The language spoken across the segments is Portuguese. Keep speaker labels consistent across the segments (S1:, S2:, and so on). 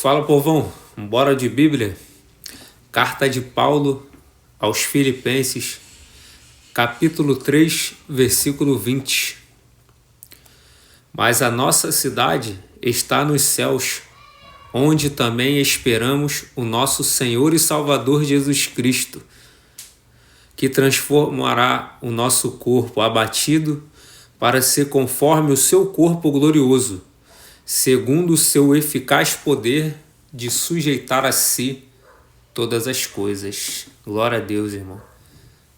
S1: Fala, povão, bora de Bíblia. Carta de Paulo aos Filipenses, capítulo 3, versículo 20. Mas a nossa cidade está nos céus, onde também esperamos o nosso Senhor e Salvador Jesus Cristo, que transformará o nosso corpo abatido para ser conforme o seu corpo glorioso, segundo o seu eficaz poder de sujeitar a si todas as coisas. Glória a Deus, irmão.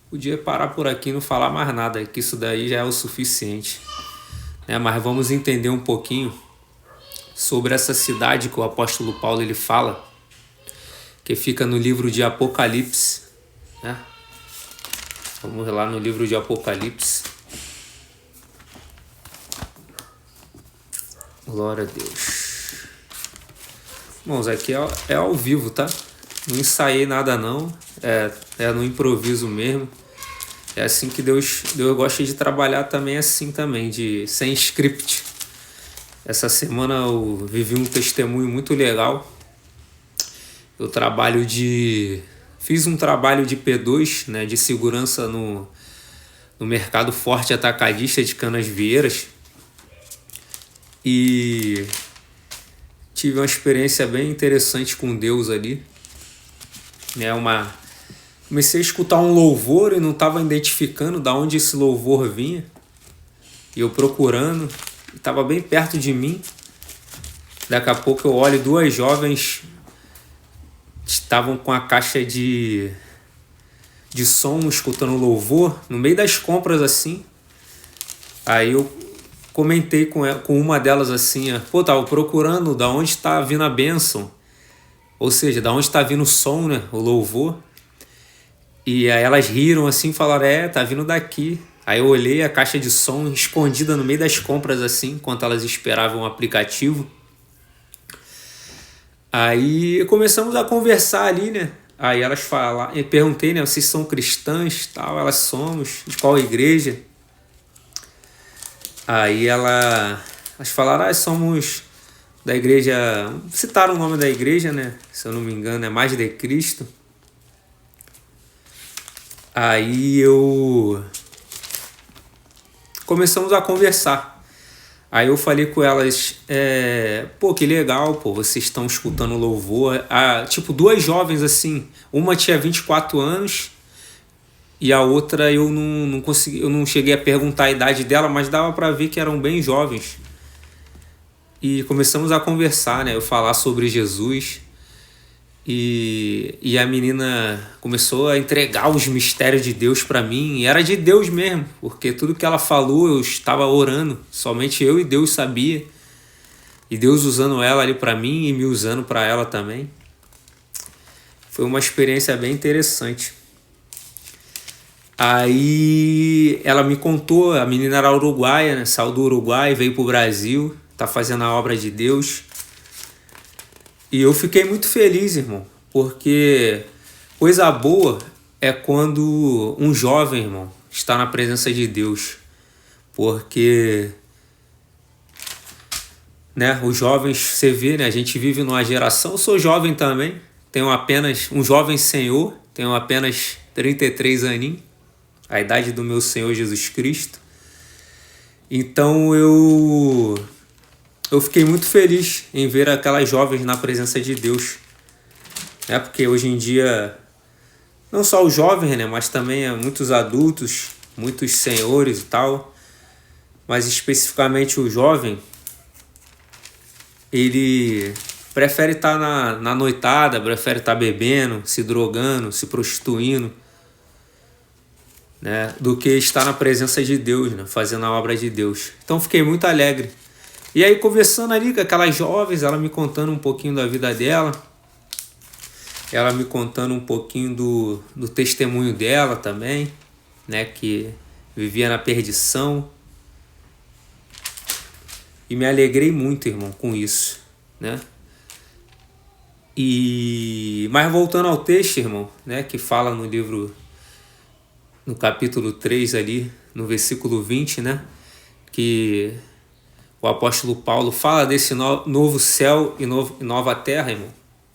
S1: Podia parar por aqui e não falar mais nada, que isso daí já é o suficiente. Mas vamos entender um pouquinho sobre essa cidade que o apóstolo Paulo ele fala, que fica no livro de Apocalipse. Vamos lá no livro de Apocalipse. Glória a Deus. Irmãos, aqui é ao vivo, tá? Não ensaiei nada não, é no improviso mesmo. É assim que Deus gosta de trabalhar também, assim também, sem script. Essa semana eu vivi um testemunho muito legal. Fiz um trabalho de P2, né, de segurança no mercado forte atacadista de Canasvieiras. E tive uma experiência bem interessante com Deus ali. Comecei a escutar um louvor e não estava identificando de onde esse louvor vinha. E eu procurando, estava bem perto de mim. Daqui a pouco eu olho, duas jovens estavam com a caixa de som, escutando louvor, no meio das compras assim. Aí eu comentei com uma delas assim, tava procurando da onde está vindo a bênção. Ou seja, da onde está vindo o som, né? O louvor. E aí elas riram assim e falaram, tá vindo daqui. Aí eu olhei a caixa de som escondida no meio das compras assim, enquanto elas esperavam o aplicativo. Aí começamos a conversar ali, né? Aí elas falaram, eu perguntei, né? Vocês são cristãs? Tal, elas somos. De qual igreja? Aí elas falaram, somos da igreja... Citaram o nome da igreja, né? Se eu não me engano, é Mais de Cristo. Aí começamos a conversar. Aí eu falei com elas, que legal, vocês estão escutando louvor. Duas jovens assim, uma tinha 24 anos e a outra eu não cheguei a perguntar a idade dela, mas dava para ver que eram bem jovens. E começamos a conversar, né? Eu falar sobre Jesus. E a menina começou a entregar os mistérios de Deus para mim. E era de Deus mesmo, porque tudo que ela falou eu estava orando. Somente eu e Deus sabia. E Deus usando ela ali para mim e me usando para ela também. Foi uma experiência bem interessante. Aí ela me contou, a menina era uruguaia, né? Saiu do Uruguai, veio pro Brasil, tá fazendo a obra de Deus. E eu fiquei muito feliz, irmão, porque coisa boa é quando um jovem, irmão, está na presença de Deus. Porque, né, os jovens, você vê, né, a gente vive numa geração, eu sou jovem também, tenho apenas um jovem senhor, tenho apenas 33 aninhos, a idade do meu Senhor Jesus Cristo. Então eu fiquei muito feliz em ver aquelas jovens na presença de Deus. Porque hoje em dia, não só os jovens, né, mas também muitos adultos, muitos senhores e tal, mas especificamente o jovem, ele prefere estar na noitada, prefere estar bebendo, se drogando, se prostituindo, né, do que estar na presença de Deus, né, fazendo a obra de Deus. Então fiquei muito alegre. E aí conversando ali com aquelas jovens, ela me contando um pouquinho da vida dela, ela me contando um pouquinho do testemunho dela também, né, que vivia na perdição. E me alegrei muito, irmão, com isso, né? Mas voltando ao texto, irmão, né, que fala no livro, no capítulo 3 ali, no versículo 20, né, que o apóstolo Paulo fala desse novo céu e nova terra, irmão.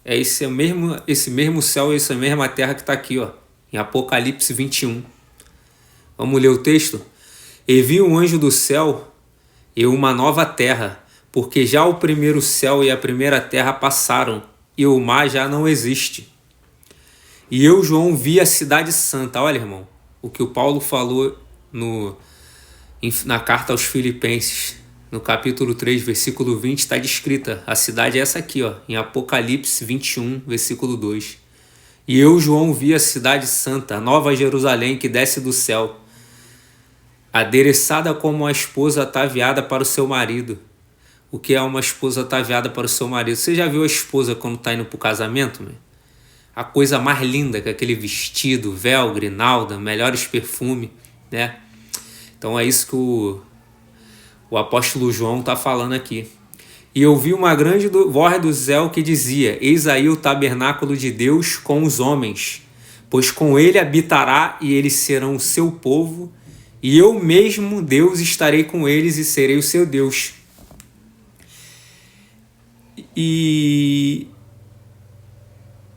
S1: É esse mesmo céu e essa mesma terra que está aqui, ó, em Apocalipse 21. Vamos ler o texto? E vi um anjo do céu e uma nova terra, porque já o primeiro céu e a primeira terra passaram, e o mar já não existe. E eu, João, vi a cidade santa. Olha, irmão, o que o Paulo falou na carta aos Filipenses, no capítulo 3, versículo 20, está descrita. A cidade é essa aqui, ó, em Apocalipse 21, versículo 2. E eu, João, vi a cidade santa, a nova Jerusalém que desce do céu, adereçada como uma esposa ataviada para o seu marido. O que é uma esposa ataviada para o seu marido? Você já viu a esposa quando está indo para o casamento, meu? A coisa mais linda, com aquele vestido, véu, grinalda, melhores perfumes, né? Então é isso que o apóstolo João está falando aqui. E eu vi uma grande voz do céu que dizia: eis aí o tabernáculo de Deus com os homens, pois com ele habitará e eles serão o seu povo, e eu mesmo, Deus, estarei com eles e serei o seu Deus.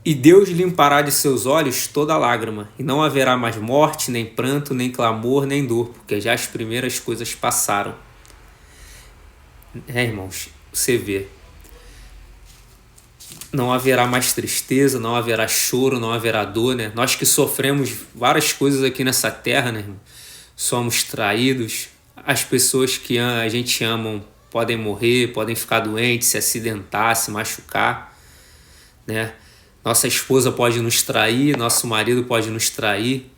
S1: E Deus limpará de seus olhos toda lágrima, e não haverá mais morte, nem pranto, nem clamor, nem dor, porque já as primeiras coisas passaram. Irmãos, você vê. Não haverá mais tristeza, não haverá choro, não haverá dor, né? Nós que sofremos várias coisas aqui nessa terra, né, irmão? Somos traídos, as pessoas que a gente ama podem morrer, podem ficar doentes, se acidentar, se machucar, né? Nossa esposa pode nos trair, nosso marido pode nos trair,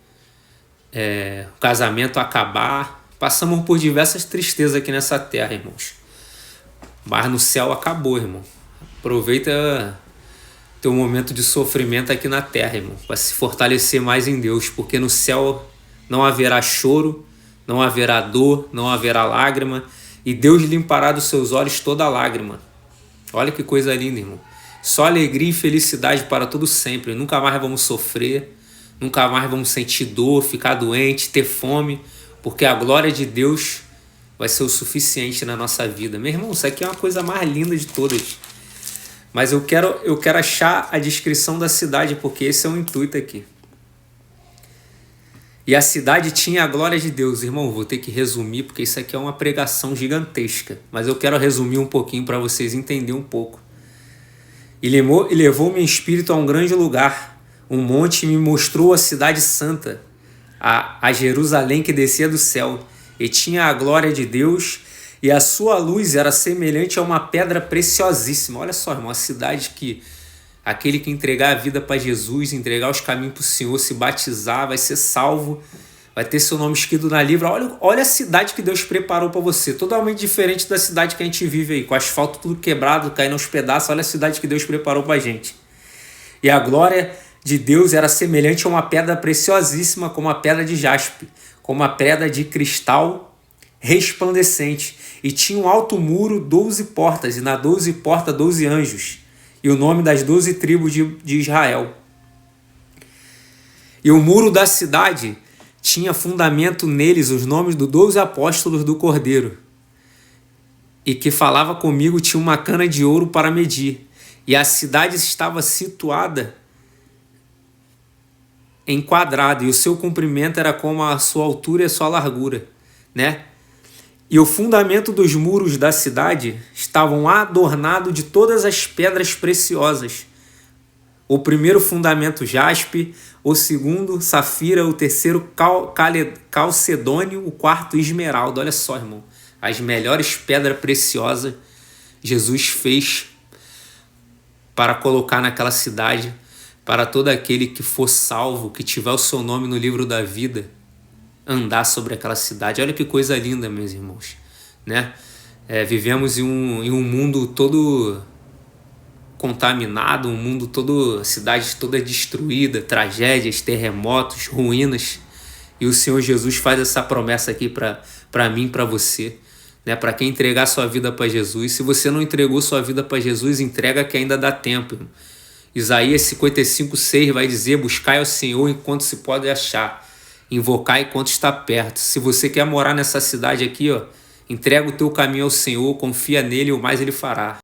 S1: o casamento acabar. Passamos por diversas tristezas aqui nessa terra, irmãos. Mas no céu acabou, irmão. Aproveita teu momento de sofrimento aqui na terra, irmão, para se fortalecer mais em Deus, porque no céu não haverá choro, não haverá dor, não haverá lágrima, e Deus limpará dos seus olhos toda lágrima. Olha que coisa linda, irmão. Só alegria e felicidade para todo sempre. Nunca mais vamos sofrer, nunca mais vamos sentir dor, ficar doente, ter fome, porque a glória de Deus vai ser o suficiente na nossa vida. Meu irmão, isso aqui é uma coisa mais linda de todas. Mas eu quero achar a descrição da cidade, porque esse é o intuito aqui. E a cidade tinha a glória de Deus. Irmão, vou ter que resumir, porque isso aqui é uma pregação gigantesca. Mas eu quero resumir um pouquinho para vocês entenderem um pouco. E levou-me em espírito a um grande lugar, um monte, e me mostrou a cidade santa, a Jerusalém que descia do céu, e tinha a glória de Deus, e a sua luz era semelhante a uma pedra preciosíssima. Olha só, irmão, a cidade que aquele que entregar a vida para Jesus, entregar os caminhos para o Senhor, se batizar, vai ser salvo, vai ter seu nome escrito na livro. Olha a cidade que Deus preparou para você, totalmente diferente da cidade que a gente vive aí, com asfalto tudo quebrado, caindo aos pedaços. Olha a cidade que Deus preparou para a gente. E a glória de Deus era semelhante a uma pedra preciosíssima, como a pedra de jaspe, como a pedra de cristal resplandecente. E tinha um alto muro, 12 portas, e na 12 portas 12 anjos, e o nome das 12 tribos de Israel. E o muro da cidade tinha fundamento neles os nomes dos 12 apóstolos do Cordeiro. E que falava comigo tinha uma cana de ouro para medir. E a cidade estava situada em quadrado, e o seu comprimento era como a sua altura e a sua largura, né? E o fundamento dos muros da cidade estavam adornados de todas as pedras preciosas. O primeiro fundamento jaspe, o segundo safira, o terceiro calcedônio, o quarto esmeralda. Olha só, irmão, as melhores pedras preciosas Jesus fez para colocar naquela cidade, para todo aquele que for salvo, que tiver o seu nome no livro da vida, andar sobre aquela cidade. Olha que coisa linda, meus irmãos, né? Vivemos em um mundo todo contaminado, um mundo todo, a cidade toda destruída, tragédias, terremotos, ruínas, e o Senhor Jesus faz essa promessa aqui para mim, para você, né? Para quem entregar sua vida para Jesus. Se você não entregou sua vida para Jesus, entrega, que ainda dá tempo. Isaías 55:6 vai dizer: buscai ao Senhor enquanto se pode achar, invocar enquanto está perto. Se você quer morar nessa cidade aqui, ó, Entrega o teu caminho ao Senhor, confia nele e o mais ele fará.